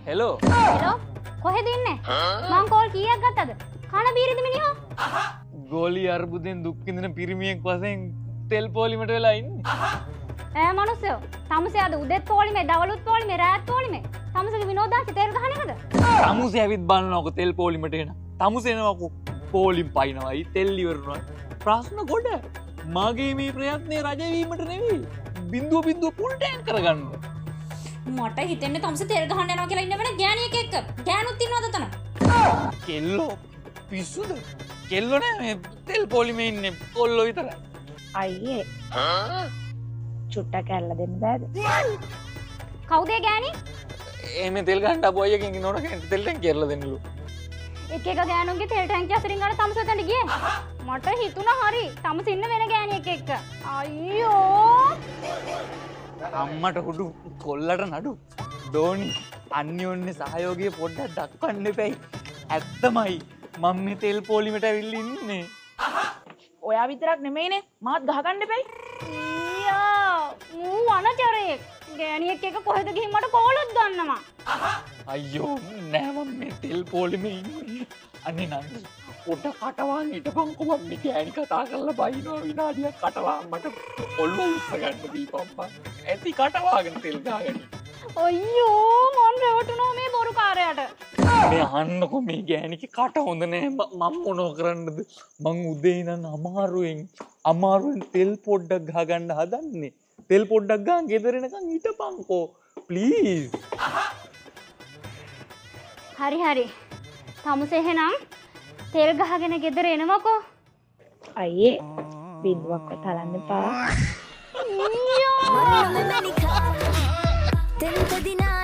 Hello hello කොහෙද ඉන්නේ? මං කෝල් කීයක් ගත්තද? කන බීරිද මිනිහා? ගෝලි අර්බුදෙන් දුක් විඳින පිරිමියෙක් වශයෙන් තෙල් පොලිමට වෙලා ඉන්නේ. ඈ මනුස්සයෝ, තමුසේ අද උදෙත් පොලිමේ, දවලුත් පොලිමේ, රාත් පොලිමේ. තමුසේගේ විනෝදාංශ තෙල් ගහන එකද? තමුසේ ඇවිත් බලනකො තෙල් පොලිමට එන. තමුසේ එනකො පොලිම් පයින්නවයි තෙල් ඉවරනවා. ප්‍රශ්න ගොඩ. මගේ මේ ප්‍රයත්නේ රජ වීමට නෙවෙයි. බින්දුව ෆුල් ටැංක් කරගන්න. මට හිතෙන්නේ තමුසේ තෙල් ගහන්න යනවා කියලා ඉන්න වෙන ගෑණියෙක් එක්ක. ගෑනුත් ඉන්නවද තන? කෙල්ලෝ පිස්සුද? කෙල්ලෝ නෑ මේ තෙල් පොලිමේ ඉන්නේ කොල්ලෝ විතරයි. අයියේ චුට්ටක් ඇල්ල දෙන්න බෑද? කවුද ඒ ගෑණි? එහෙම තෙල් ගහන්න අපු අයියගෙන් නෝන කෙනෙක් තෙල් ටැංක් කියලා දෙන්නලු. එක එක ගෑනුන්ගේ තෙල් ටැංකිය අතරින් ගන්න තමුසේ උතන්ට ගියේ. මට හිතුණා හරි තමුසේ ඉන්න වෙන ගෑණියෙක් එක්ක. අයියෝ අම්මට හුඩු කොල්ලට නඩු දෝනි අන්‍යෝන්‍ය සහයෝගය පොඩ්ඩක් දක්වන්න එපැයි. ඇත්තමයි මම මේ තෙල් පොලිමට ඇවිල්ලා ඉන්නේ. ඔයා විතරක් නෙමෙයිනේ මාත් ගහගන්න එපැයි. ඊයා මූ අනචරේ ගෑණියෙක් එක්ක කොහෙද ගිහින් මට කෝලොත් ගන්නවා. අයියෝ නෑ මම මේ තෙල් පොලිමේ ඉන්නේ. අනේ නංගි පොඩ්ඩක් කටවාන් හිටපන්කො මම මේ ගෑණි කතා කරලා බයිනවා විනාඩියක් කටවාන් මට ඔල්ලුව උස්ස ගන්න දීපම්පා. ඇති කටවාගෙන තෙල් ගාගෙන. අයියෝ මන් රැවටුණා මේ බොරු කාරයට. මේ අහන්නකො මේ ගෑණිගේ කට හොඳ නෑ මම මොනව කරන්නද? මං උදේ ඉඳන් අමාරුවෙන් තෙල් පොඩ්ඩක් ගහගන්න හදන්නේ. තෙල් පොඩ්ඩක් ගහන් ගෙදර එනකන් හිටපන්කෝ ප්ලීස්. හරි තමුසේ එහෙනම් තෙල් ගහගෙන ගෙදර එනවකෝ. අයියේ බින්දුවක් තලන්න එපා. ඊයෝ Telita dina